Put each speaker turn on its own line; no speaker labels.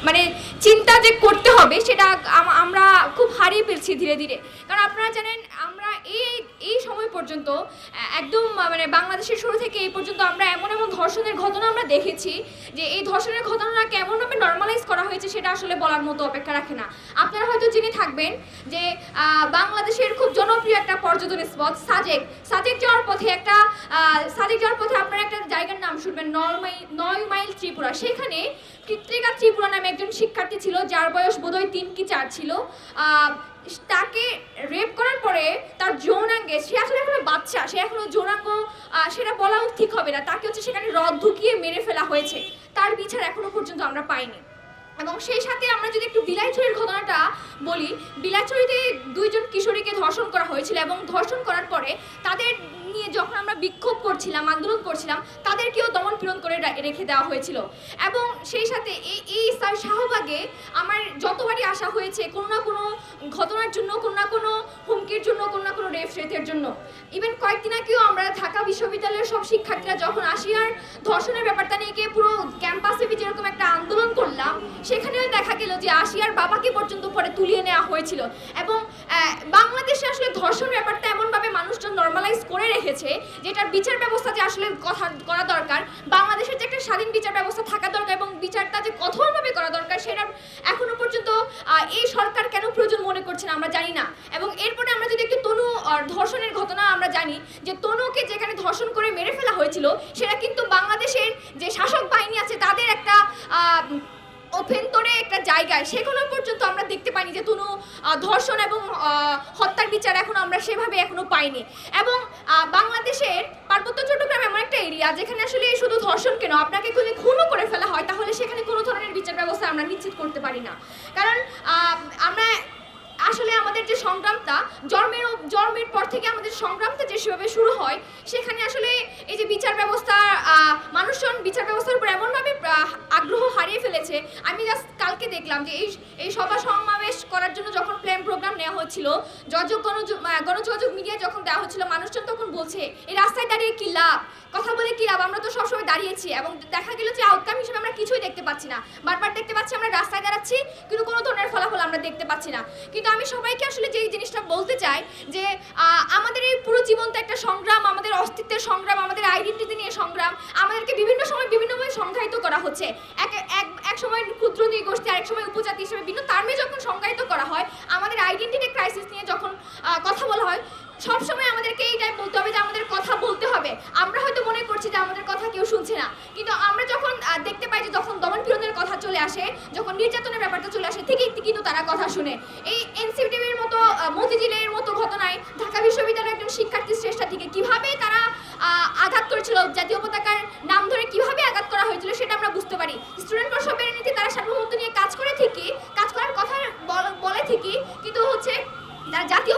মানে চিন্তা যে করতে হবে সেটা আমরা খুব হারিয়ে ফেলছি ধীরে ধীরে। কারণ আপনারা জানেন আমরা এই সময় পর্যন্ত একদম মানে বাংলাদেশের শুরু থেকে এই পর্যন্ত আমরা এমন এমন ধর্ষণের ঘটনা আমরা দেখেছি যে এই ধর্ষণের ঘটনা কেমনভাবে নর্মালাইজ করা হয়েছে সেটা আসলে বলার মতো অপেক্ষা রাখে না। আপনারা হয়তো জেনে থাকবেন যে বাংলাদেশের খুব জনপ্রিয় একটা পর্যটন স্পট সাজেক যাওয়ার পথে আপনারা একটা জায়গার নাম শুনবেন 9 মাইল ত্রিপুরা। সেখানে কৃত্রিকা ত্রিপুরা নামে একজন শিক্ষার্থী ছিল যার বয়স বোধহয় 3 কি 4 ছিল। তাকে রেপ করার পরে তার যৌনাঙ্গে, সে আসলে এখনো বাচ্চা, সে এখনো যৌনাঙ্গ সেটা বলা ঠিক হবে না, তাকে হচ্ছে সেখানে রড ঢুকিয়ে মেরে ফেলা হয়েছে। তার বিচার এখনো পর্যন্ত আমরা পাইনি। এবং সেই সাথে আমরা যদি একটু বিলাইছড়ির ঘটনাটা বলি, বিলাইছড়িতে 2 জন কিশোরীকে ধর্ষণ করা হয়েছিল এবং ধর্ষণ করার পরে তাদের নিয়ে যখন আমরা বিক্ষোভ করছিলাম, আন্দোলন করছিলাম, তাদেরকেও দমন পীড়ন করে রেখে দেওয়া হয়েছিল। এবং সেই সাথে এই শাহবাগে আমার যতবারই আসা হয়েছে কোনো না কোনো ঘটনার জন্য, কোনো না কোনো হুমকির জন্য, কোনো না কোনো রেপের জন্য। ইভেন কয়েকদিন আগেও আমরা ঢাকা বিশ্ববিদ্যালয়ের সব শিক্ষার্থীরা যখন আসিয়ার ধর্ষণের ব্যাপারটা নিয়ে গিয়ে পুরো ক্যাম্পাসে যেরকম একটা আন্দোলন করলাম, সেখানেও দেখা গেল যে আশিয়ার বাবাকে পর্যন্ত পরে তুলিয়ে নেওয়া হয়েছিল। এবং বাংলাদেশে আসলে ধর্ষণ ব্যাপারটা এমনভাবে মানুষজন নর্মালাইজ করে রেখেছে যেটার বিচার ব্যবস্থা যে আসলে কথা করা দরকার, বাংলাদেশের যে একটা স্বাধীন বিচার ব্যবস্থা থাকা দরকার এবং বিচারটা যে কঠোরভাবে করা দরকার, সেটা এখনো পর্যন্ত এই সরকার কেন প্রয়োজন মনে করছে না আমরা জানি না। এবং এরপরে আমরা যদি একটু তনু ধর্ষণের ঘটনা আমরা জানি যে তনুকে যেখানে ধর্ষণ করে মেরে ফেলা হয়েছিল সেটা কিন্তু বাংলাদেশের যে শাসক বাহিনী আছে তাদের একটা অভ্যন্তরে একটা জায়গায়, সেখানে পর্যন্ত আমরা দেখতে পাইনি যে তনু ধর্ষণ এবং হত্যার বিচার এখনো আমরা সেভাবে এখনো পাইনি। এবং বাংলাদেশের পার্বত্য চট্টগ্রাম এমন একটা এরিয়া যেখানে আসলে শুধু ধর্ষণ কেন, আপনাকে যদি খুনও করে ফেলা হয় তাহলে সেখানে কোনো ধরনের বিচার ব্যবস্থা আমরা নিশ্চিত করতে পারি না। কারণ আমরা আসলে আমাদের যে সংগ্রামটা জন্মের পর থেকে আমাদের সংগ্রামটা যে সেভাবে শুরু হয়, সেখানে আসলে এই যে বিচার ব্যবস্থা, মানুষজন বিচার ব্যবস্থার উপর এমনভাবে আগ্রহ হারিয়ে ফেলেছে। আমি জাস্ট কালকে দেখলাম যে এই সভা সমাবেশ করার জন্য যখন প্ল্যান প্রোগ্রাম নেওয়া হচ্ছিল, গণযোগাযোগ মিডিয়া যখন দেওয়া হচ্ছিল, মানুষজন তখন বলছে এই রাস্তায় দাঁড়িয়ে কি লাভ, কথা বলে কি লাভ, আমরা তো সবসময় দাঁড়িয়েছি। এবং দেখা গেল যে আউটকাম হিসেবে আমরা কিছুই দেখতে পাচ্ছি না। বারবার দেখতে পাচ্ছি আমরা রাস্তায় দাঁড়াচ্ছি কিন্তু কোনো ধরনের ফলাফল আমরা দেখতে পাচ্ছি না। কিন্তু আমি সবাইকে আসলে যে জিনিসটা বলতে চাই যে আমাদের এই পুরো জীবনটা একটা সংগ্রাম, আমাদের অস্তিত্বের সংগ্রাম, আমাদের আইডেন্টিটি নিয়ে সংগ্রাম। আমাদেরকে বিভিন্ন সময় বিভিন্নভাবে সংজ্ঞায়িত করা হচ্ছে। এক সময় ক্ষুদ্র নৃগোষ্ঠী, আরেক সময় উপজাতি হিসেবে বিভিন্ন টার্মে যখন সংজ্ঞায়িত করা হয়, আমাদের আইডেন্টিটি ক্রাইসিস নিয়ে যখন কথা বলা হয়, সবসময় আমাদেরকে এইটাই বলতে হবে যে আমাদের কথা বলতে হবে। আমরা হয়তো মনে করছি যে আমাদের কথা কেউ শুনছে না, কিন্তু আমরা যখন দেখতে পাই যে যখন দমন পীড়নের কথা চলে আসে, যখন নির্যাতনের ব্যাপারটা চলে আসে, ঠিকই কিন্তু তারা কথা শুনে। এই এনসিটিভির মতো, মতিঝিলের মতো ঘটনায় ঢাকা বিশ্ববিদ্যালয়ের একজন শিক্ষার্থী শ্রেষ্ঠাটিকে কিভাবে তারা আঘাত করেছিল, জাতীয় পতাকার নাম ধরে কিভাবে আঘাত করা হয়েছিল সেটা আমরা বুঝতে পারি। স্টুডেন্ট প্রসবের নীতি তারা সার্বভৌমত্ব নিয়ে কাজ করে ঠিকই, কাজ করার কথা বলে ঠিকই, কিন্তু হচ্ছে তারা জাতীয়